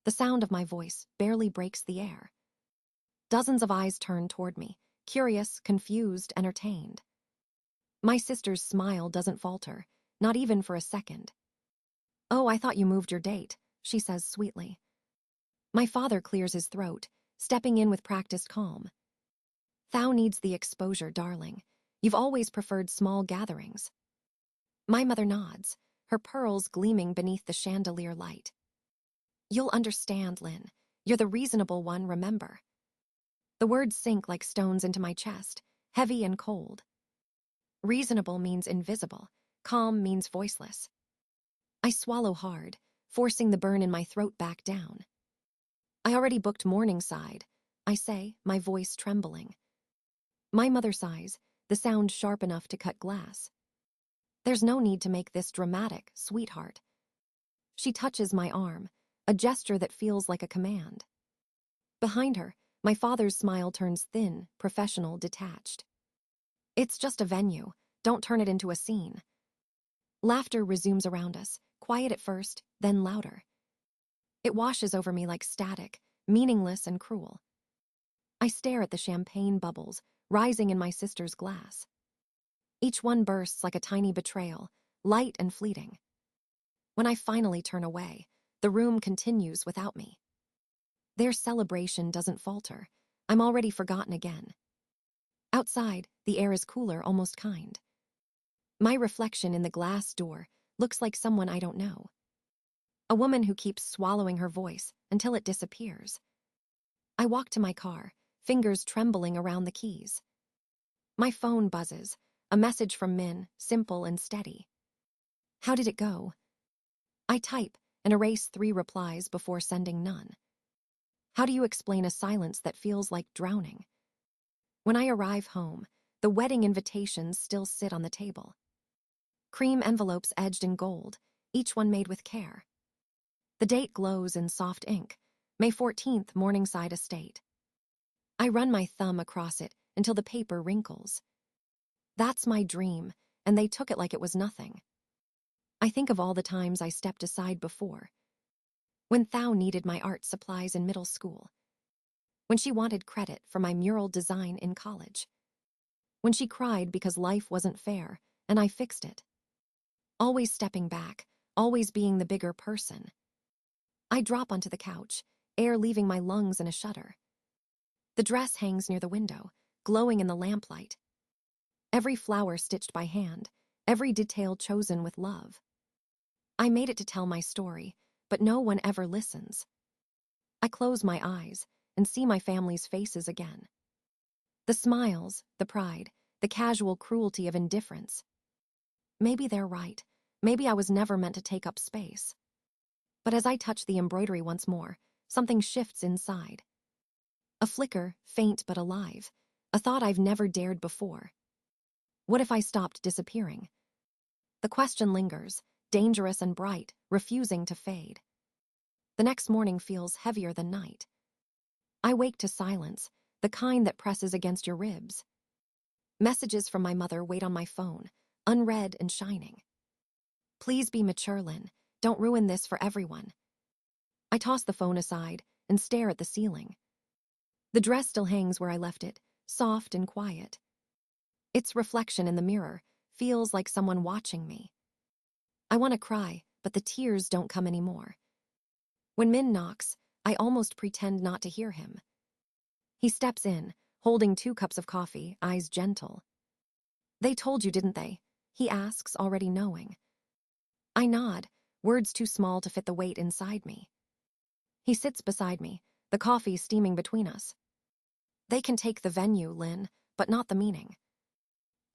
The sound of my voice barely breaks the air. Dozens of eyes turn toward me, curious, confused, entertained. My sister's smile doesn't falter, not even for a second. "Oh, I thought you moved your date," she says sweetly. My father clears his throat, stepping in with practiced calm. "Thou needs the exposure, darling. You've always preferred small gatherings." My mother nods, her pearls gleaming beneath the chandelier light. "You'll understand, Lynn. You're the reasonable one, remember." The words sink like stones into my chest, heavy and cold. Reasonable means invisible. Calm means voiceless. I swallow hard, forcing the burn in my throat back down. "I already booked Morningside," I say, my voice trembling. My mother sighs, the sound sharp enough to cut glass. "There's no need to make this dramatic, sweetheart." She touches my arm, a gesture that feels like a command. Behind her, my father's smile turns thin, professional, detached. "It's just a venue. Don't turn it into a scene." Laughter resumes around us, quiet at first, then louder. It washes over me like static, meaningless and cruel. I stare at the champagne bubbles rising in my sister's glass. Each one bursts like a tiny betrayal, light and fleeting. When I finally turn away, the room continues without me. Their celebration doesn't falter. I'm already forgotten again. Outside, the air is cooler, almost kind. My reflection in the glass door looks like someone I don't know. A woman who keeps swallowing her voice until it disappears. I walk to my car, fingers trembling around the keys. My phone buzzes, a message from Min, simple and steady. "How did it go?" I type and erase 3 replies before sending none. How do you explain a silence that feels like drowning? When I arrive home, the wedding invitations still sit on the table. Cream envelopes edged in gold, each one made with care. The date glows in soft ink, May 14th, Morningside Estate. I run my thumb across it until the paper wrinkles. That's my dream, and they took it like it was nothing. I think of all the times I stepped aside before. When Thao needed my art supplies in middle school. When she wanted credit for my mural design in college. When she cried because life wasn't fair, and I fixed it. Always stepping back, always being the bigger person. I drop onto the couch, air leaving my lungs in a shudder. The dress hangs near the window, glowing in the lamplight. Every flower stitched by hand, every detail chosen with love. I made it to tell my story, but no one ever listens. I close my eyes and see my family's faces again. The smiles, the pride, the casual cruelty of indifference. Maybe they're right. Maybe I was never meant to take up space. But as I touch the embroidery once more, something shifts inside. A flicker, faint but alive, a thought I've never dared before. What if I stopped disappearing? The question lingers, dangerous and bright, refusing to fade. The next morning feels heavier than night. I wake to silence, the kind that presses against your ribs. Messages from my mother wait on my phone, unread and shining. "Please be mature, Lynn. Don't ruin this for everyone." I toss the phone aside and stare at the ceiling. The dress still hangs where I left it, soft and quiet. Its reflection in the mirror feels like someone watching me. I want to cry, but the tears don't come anymore. When Min knocks, I almost pretend not to hear him. He steps in, holding 2 cups of coffee, eyes gentle. "They told you, didn't they?" he asks, already knowing. I nod, words too small to fit the weight inside me. He sits beside me, the coffee steaming between us. "They can take the venue, Lynn, but not the meaning."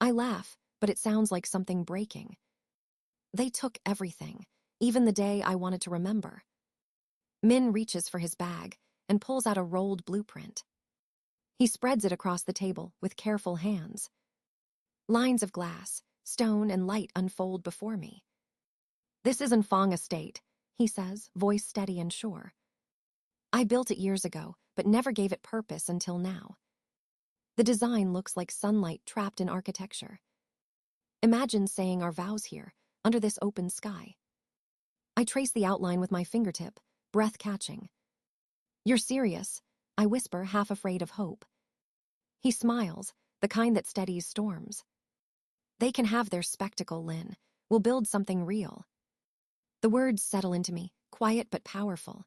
I laugh, but it sounds like something breaking. They took everything, even the day I wanted to remember. Min reaches for his bag and pulls out a rolled blueprint. He spreads it across the table with careful hands. Lines of glass, stone, and light unfold before me. "This is Fong Estate," he says, voice steady and sure. "I built it years ago, but never gave it purpose until now." The design looks like sunlight trapped in architecture. Imagine saying our vows here, under this open sky. I trace the outline with my fingertip, breath catching. You're serious, I whisper, half afraid of hope. He smiles, the kind that steadies storms. They can have their spectacle, Lynn. We'll build something real. The words settle into me, quiet but powerful.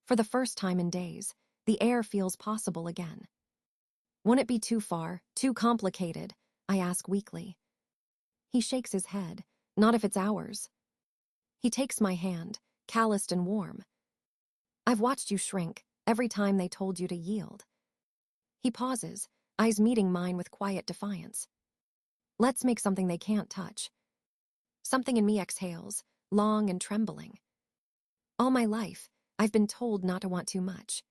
For the first time in days, the air feels possible again. Won't it be too far, too complicated? I ask weakly. He shakes his head, not if it's ours. He takes my hand, calloused and warm. I've watched you shrink every time they told you to yield. He pauses, eyes meeting mine with quiet defiance. Let's make something they can't touch. Something in me exhales, long and trembling. All my life, I've been told not to want too much.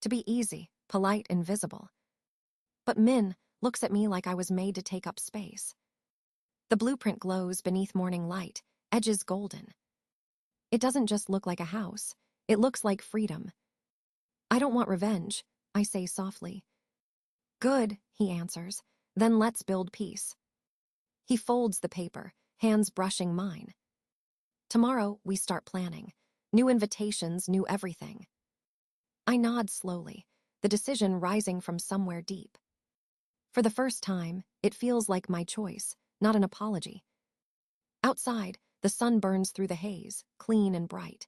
To be easy, polite, and visible. But Min looks at me like I was made to take up space. The blueprint glows beneath morning light, edges golden. It doesn't just look like a house, it looks like freedom. I don't want revenge, I say softly. Good, he answers, then let's build peace. He folds the paper, hands brushing mine. Tomorrow, we start planning. New invitations, new everything. I nod slowly, the decision rising from somewhere deep. For the first time, it feels like my choice, not an apology. Outside, the sun burns through the haze, clean and bright.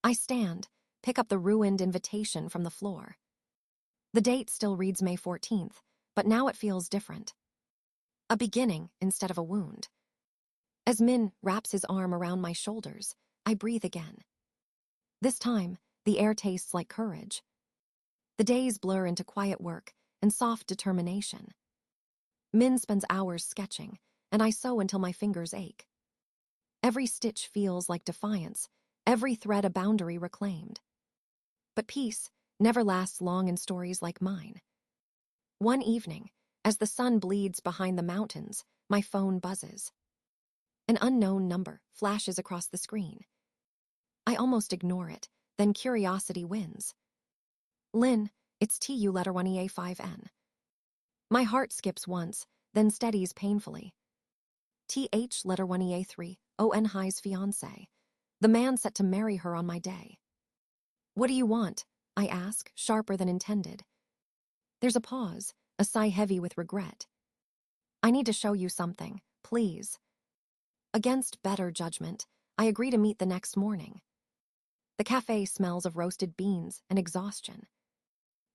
I stand, pick up the ruined invitation from the floor. The date still reads May 14th, but now it feels different. A beginning instead of a wound. As Min wraps his arm around my shoulders, I breathe again. This time, the air tastes like courage. The days blur into quiet work and soft determination. Min spends hours sketching, and I sew until my fingers ache. Every stitch feels like defiance, every thread a boundary reclaimed. But peace never lasts long in stories like mine. One evening, as the sun bleeds behind the mountains, my phone buzzes. An unknown number flashes across the screen. I almost ignore it, then curiosity wins. Lynn, it's TU letter 1EA5N. My heart skips once, then steadies painfully. TH letter 1EA3, ON High's fiancé. The man set to marry her on my day. What do you want? I ask, sharper than intended. There's a pause, a sigh heavy with regret. I need to show you something, please. Against better judgment, I agree to meet the next morning. The cafe smells of roasted beans and exhaustion.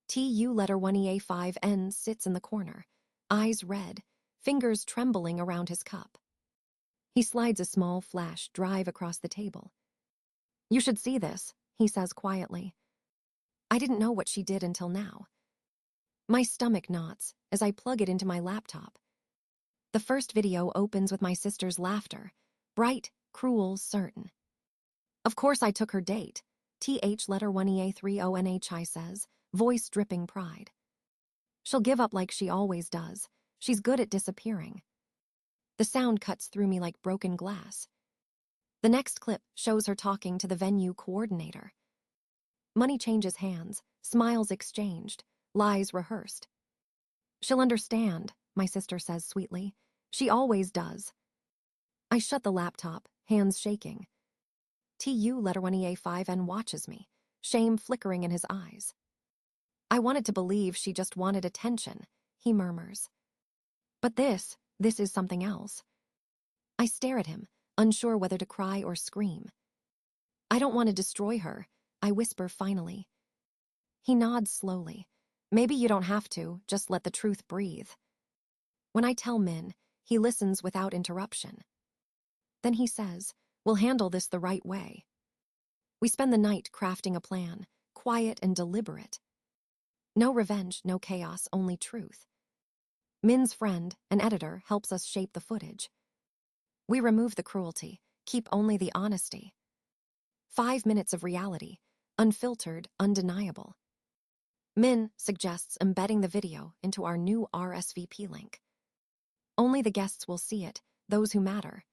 TU letter 1EA5N sits in the corner, eyes red, fingers trembling around his cup. He slides a small flash drive across the table. You should see this, he says quietly. I didn't know what she did until now. My stomach knots as I plug it into my laptop. The first video opens with my sister's laughter, bright, cruel, certain. Of course I took her date, TH letter 1EA3ONHI says, voice dripping pride. She'll give up like she always does. She's good at disappearing. The sound cuts through me like broken glass. The next clip shows her talking to the venue coordinator. Money changes hands, smiles exchanged, lies rehearsed. She'll understand, my sister says sweetly. She always does. I shut the laptop, hands shaking. TU letter 1EA5N watches me, shame flickering in his eyes. I wanted to believe she just wanted attention, he murmurs. But this is something else. I stare at him, unsure whether to cry or scream. I don't want to destroy her, I whisper finally. He nods slowly. Maybe you don't have to, just let the truth breathe. When I tell Min, he listens without interruption. Then he says, we'll handle this the right way. We spend the night crafting a plan, quiet and deliberate. No revenge, no chaos, only truth. Min's friend, an editor, helps us shape the footage. We remove the cruelty, keep only the honesty. 5 minutes of reality, unfiltered, undeniable. Min suggests embedding the video into our new RSVP link. Only the guests will see it, those who matter.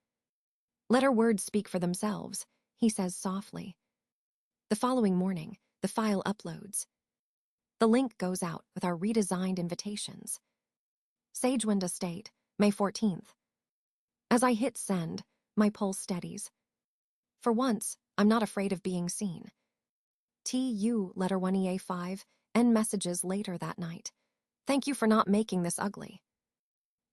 Let our words speak for themselves, he says softly. The following morning, the file uploads. The link goes out with our redesigned invitations. Sagewind Estate, May 14th. As I hit send, my pulse steadies. For once, I'm not afraid of being seen. TU, letter 1EA5, end messages later that night. Thank you for not making this ugly.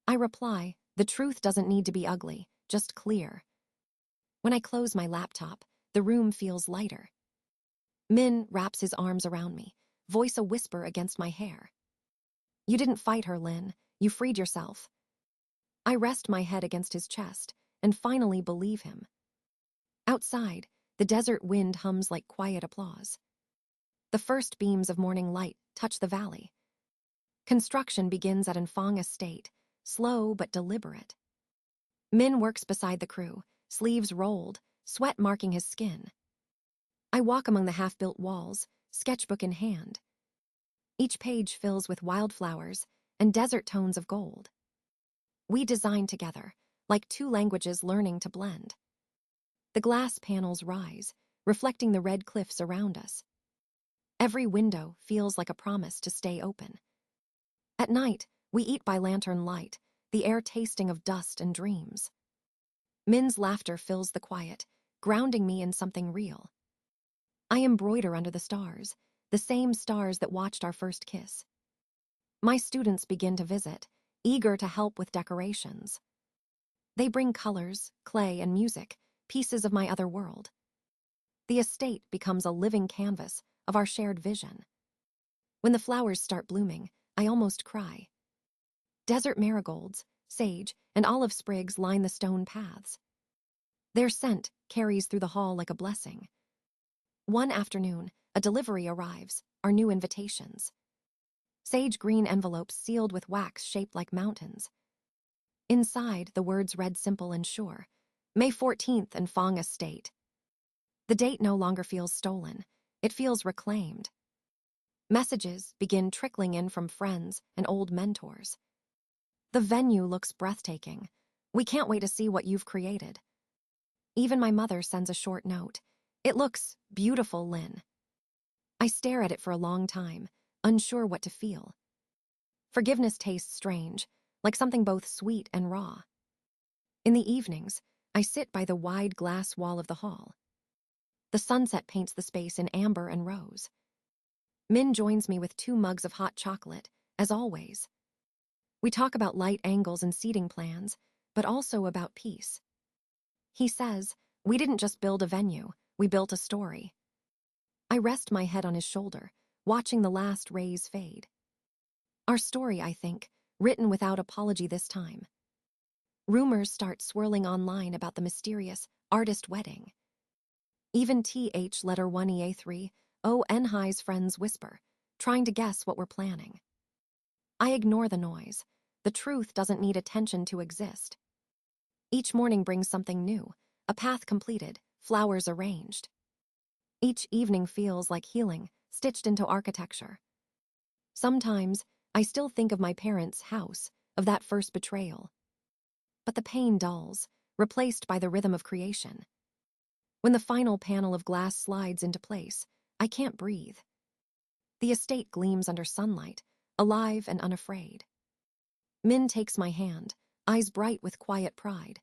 I reply, the truth doesn't need to be ugly, just clear. When I close my laptop, the room feels lighter. Min wraps his arms around me, voice a whisper against my hair. You didn't fight her, Lin. You freed yourself. I rest my head against his chest and finally believe him. Outside, the desert wind hums like quiet applause. The first beams of morning light touch the valley. Construction begins at Enfang Estate, slow but deliberate. Min works beside the crew, sleeves rolled, sweat marking his skin. I walk among the half-built walls, sketchbook in hand. Each page fills with wildflowers and desert tones of gold. We design together, like two languages learning to blend. The glass panels rise, reflecting the red cliffs around us. Every window feels like a promise to stay open. At night, we eat by lantern light, the air tasting of dust and dreams. Min's laughter fills the quiet, grounding me in something real. I embroider under the stars, the same stars that watched our first kiss. My students begin to visit, eager to help with decorations. They bring colors, clay, and music, pieces of my other world. The estate becomes a living canvas of our shared vision. When the flowers start blooming, I almost cry. Desert marigolds, sage, and olive sprigs line the stone paths. Their scent carries through the hall like a blessing. One afternoon, a delivery arrives, our new invitations. Sage green envelopes sealed with wax shaped like mountains. Inside, the words read simple and sure. May 14th, Enfang Estate. The date no longer feels stolen. It feels reclaimed. Messages begin trickling in from friends and old mentors. The venue looks breathtaking. We can't wait to see what you've created. Even my mother sends a short note. It looks beautiful, Lin. I stare at it for a long time, unsure what to feel. Forgiveness tastes strange, like something both sweet and raw. In the evenings, I sit by the wide glass wall of the hall. The sunset paints the space in amber and rose. Min joins me with 2 mugs of hot chocolate, as always. We talk about light angles and seating plans, but also about peace. He says, we didn't just build a venue, we built a story. I rest my head on his shoulder, watching the last rays fade. Our story, I think, written without apology this time. Rumors start swirling online about the mysterious artist wedding. Even TH letter 1EA3, Enhi's friends whisper, trying to guess what we're planning. I ignore the noise. The truth doesn't need attention to exist. Each morning brings something new, a path completed, flowers arranged. Each evening feels like healing, stitched into architecture. Sometimes, I still think of my parents' house, of that first betrayal. But the pain dulls, replaced by the rhythm of creation. When the final panel of glass slides into place, I can't breathe. The estate gleams under sunlight, alive and unafraid. Min takes my hand, eyes bright with quiet pride.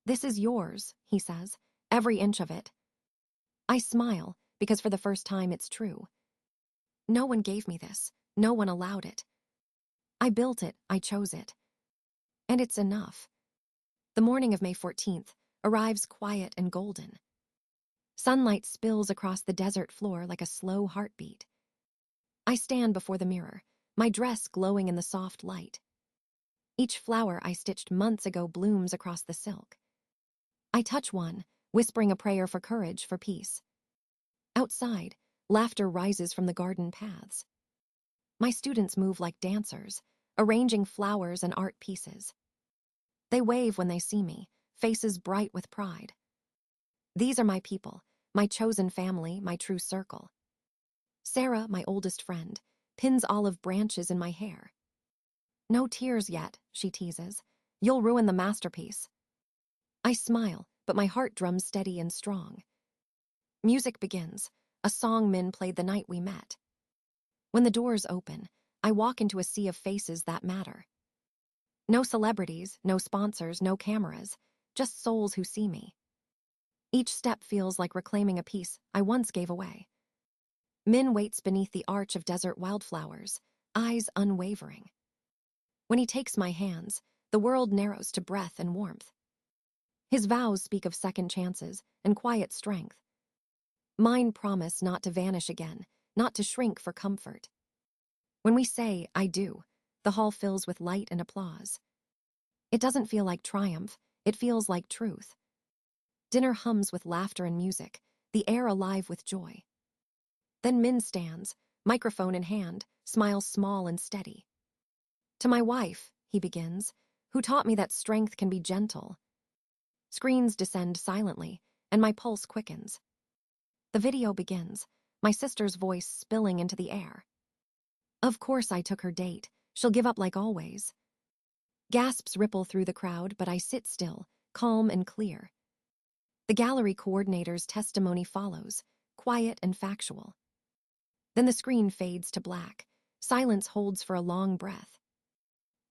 This is yours, he says, every inch of it. I smile, because for the first time it's true. No one gave me this, no one allowed it. I built it, I chose it. And it's enough. The morning of May 14th arrives quiet and golden. Sunlight spills across the desert floor like a slow heartbeat. I stand before the mirror, my dress glowing in the soft light. Each flower I stitched months ago blooms across the silk. I touch one, whispering a prayer for courage, for peace. Outside, laughter rises from the garden paths. My students move like dancers, arranging flowers and art pieces. They wave when they see me, faces bright with pride. These are my people, my chosen family, my true circle. Sarah, my oldest friend, pins olive branches in my hair. No tears yet, she teases. You'll ruin the masterpiece. I smile, but my heart drums steady and strong. Music begins, a song Min played the night we met. When the doors open, I walk into a sea of faces that matter. No celebrities, no sponsors, no cameras, just souls who see me. Each step feels like reclaiming a piece I once gave away. Min waits beneath the arch of desert wildflowers, eyes unwavering. When he takes my hands, the world narrows to breath and warmth. His vows speak of second chances and quiet strength. Mine promise not to vanish again, not to shrink for comfort. When we say, "I do," the hall fills with light and applause. It doesn't feel like triumph, it feels like truth. Dinner hums with laughter and music, the air alive with joy. Then Min stands, microphone in hand, smiles small and steady. "To my wife," he begins, "who taught me that strength can be gentle." Screens descend silently, and my pulse quickens. The video begins, my sister's voice spilling into the air. "Of course I took her date. She'll give up like always." Gasps ripple through the crowd, but I sit still, calm and clear. The gallery coordinator's testimony follows, quiet and factual. Then the screen fades to black. Silence holds for a long breath.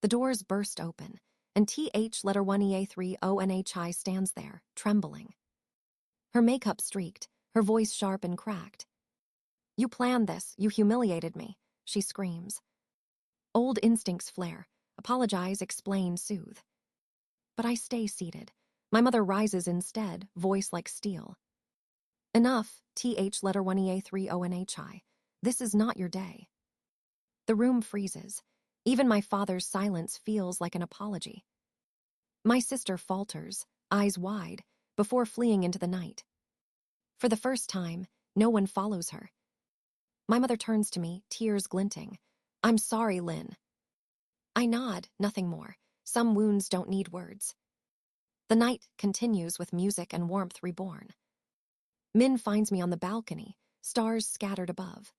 The doors burst open, and TH letter 1EA3ONHI stands there, trembling. Her makeup streaked, her voice sharp and cracked. "You planned this, you humiliated me," she screams. Old instincts flare, apologize, explain, soothe. But I stay seated. My mother rises instead, voice like steel. "Enough, TH letter 1EA3ONHI. This is not your day." The room freezes. Even my father's silence feels like an apology. My sister falters, eyes wide, before fleeing into the night. For the first time, no one follows her. My mother turns to me, tears glinting. "I'm sorry, Lynn." I nod, nothing more. Some wounds don't need words. The night continues with music and warmth reborn. Min finds me on the balcony, stars scattered above.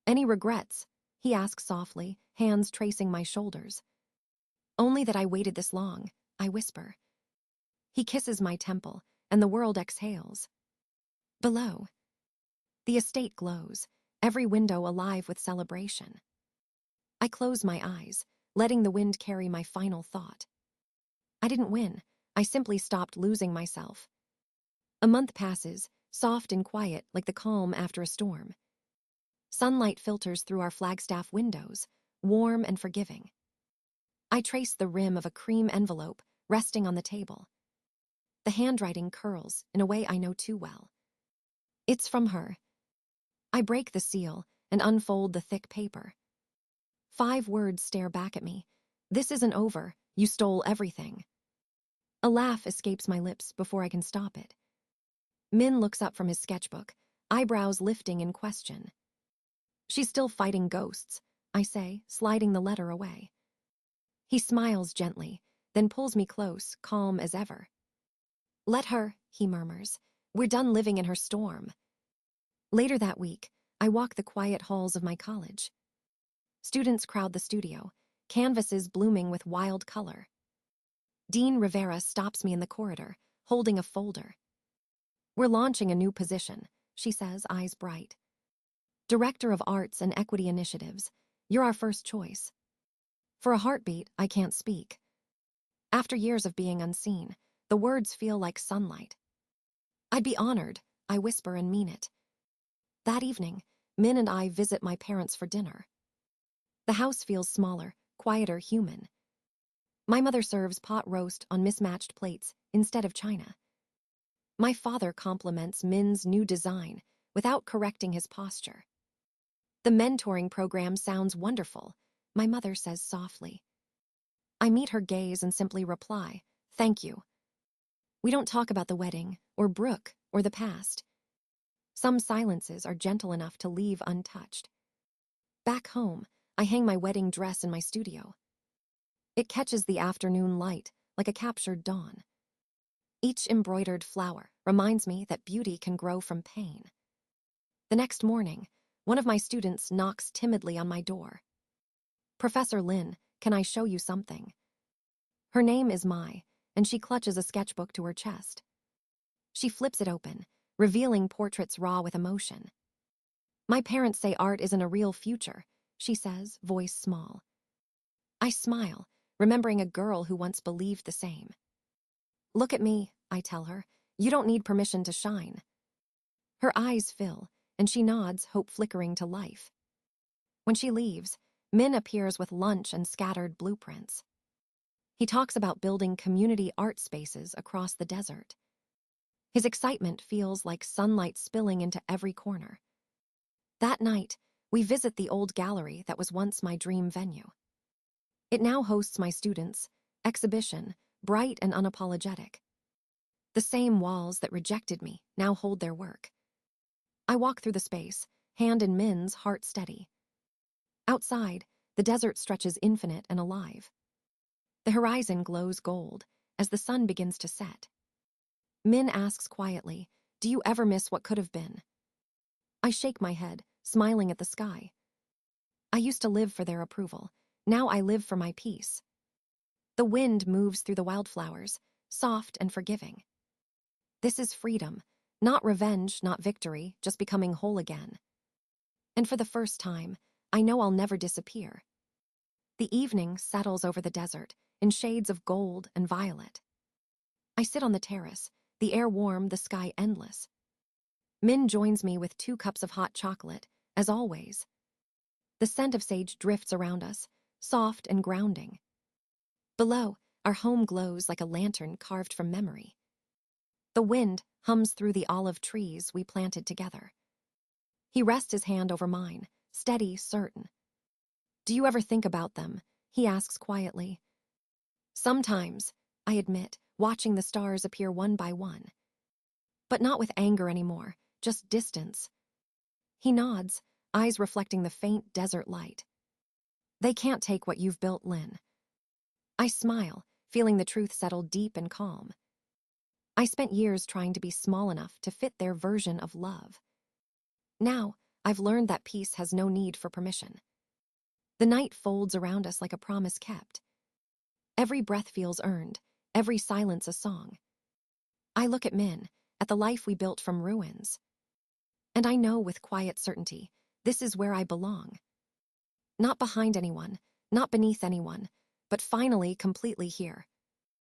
"Any regrets?" he asks softly, hands tracing my shoulders. "Only that I waited this long," I whisper. He kisses my temple, and the world exhales. Below, the estate glows, every window alive with celebration. I close my eyes, letting the wind carry my final thought. I didn't win. I simply stopped losing myself. A month passes, soft and quiet like the calm after a storm. Sunlight filters through our Flagstaff windows, warm and forgiving. I trace the rim of a cream envelope resting on the table. The handwriting curls in a way I know too well. It's from her. I break the seal and unfold the thick paper. 5 words stare back at me. "This isn't over. You stole everything." A laugh escapes my lips before I can stop it. Min looks up from his sketchbook, eyebrows lifting in question. "She's still fighting ghosts," I say, sliding the letter away. He smiles gently, then pulls me close, calm as ever. "Let her," he murmurs. "We're done living in her storm." Later that week, I walk the quiet halls of my college. Students crowd the studio, canvases blooming with wild color. Dean Rivera stops me in the corridor, holding a folder. "We're launching a new position," she says, eyes bright. "Director of Arts and Equity Initiatives. You're our first choice." For a heartbeat, I can't speak. After years of being unseen, the words feel like sunlight. "I'd be honored," I whisper and mean it. That evening, Min and I visit my parents for dinner. The house feels smaller, quieter, human. My mother serves pot roast on mismatched plates instead of china. My father compliments Min's new design without correcting his posture. "The mentoring program sounds wonderful," my mother says softly. I meet her gaze and simply reply, "Thank you." We don't talk about the wedding, or Brooke, or the past. Some silences are gentle enough to leave untouched. Back home, I hang my wedding dress in my studio. It catches the afternoon light like a captured dawn. Each embroidered flower reminds me that beauty can grow from pain. The next morning, one of my students knocks timidly on my door. "Professor Lin, can I show you something?" Her name is Mai, and she clutches a sketchbook to her chest. She flips it open, revealing portraits raw with emotion. "My parents say art isn't a real future," she says, voice small. I smile, remembering a girl who once believed the same. "Look at me," I tell her. "You don't need permission to shine." Her eyes fill, and she nods, hope flickering to life. When she leaves, Min appears with lunch and scattered blueprints. He talks about building community art spaces across the desert. His excitement feels like sunlight spilling into every corner. That night, we visit the old gallery that was once my dream venue. It now hosts my students' exhibition, bright and unapologetic. The same walls that rejected me now hold their work. I walk through the space, hand in Min's, heart steady. Outside, the desert stretches infinite and alive. The horizon glows gold as the sun begins to set. Min asks quietly, "Do you ever miss what could have been?" I shake my head, smiling at the sky. I used to live for their approval. Now I live for my peace. The wind moves through the wildflowers, soft and forgiving. This is freedom, not revenge, not victory, just becoming whole again. And for the first time, I know I'll never disappear. The evening settles over the desert in shades of gold and violet. I sit on the terrace, the air warm, the sky endless. Min joins me with 2 cups of hot chocolate, as always. The scent of sage drifts around us, soft and grounding. Below, our home glows like a lantern carved from memory. The wind hums through the olive trees we planted together. He rests his hand over mine, steady, certain. "Do you ever think about them?" he asks quietly. "Sometimes," I admit, watching the stars appear one by one. But not with anger anymore, just distance. He nods, eyes reflecting the faint desert light. "They can't take what you've built, Lynn." I smile, feeling the truth settle deep and calm. I spent years trying to be small enough to fit their version of love. Now, I've learned that peace has no need for permission. The night folds around us like a promise kept. Every breath feels earned, every silence a song. I look at Min, at the life we built from ruins. And I know with quiet certainty, this is where I belong. Not behind anyone, not beneath anyone, but finally completely here,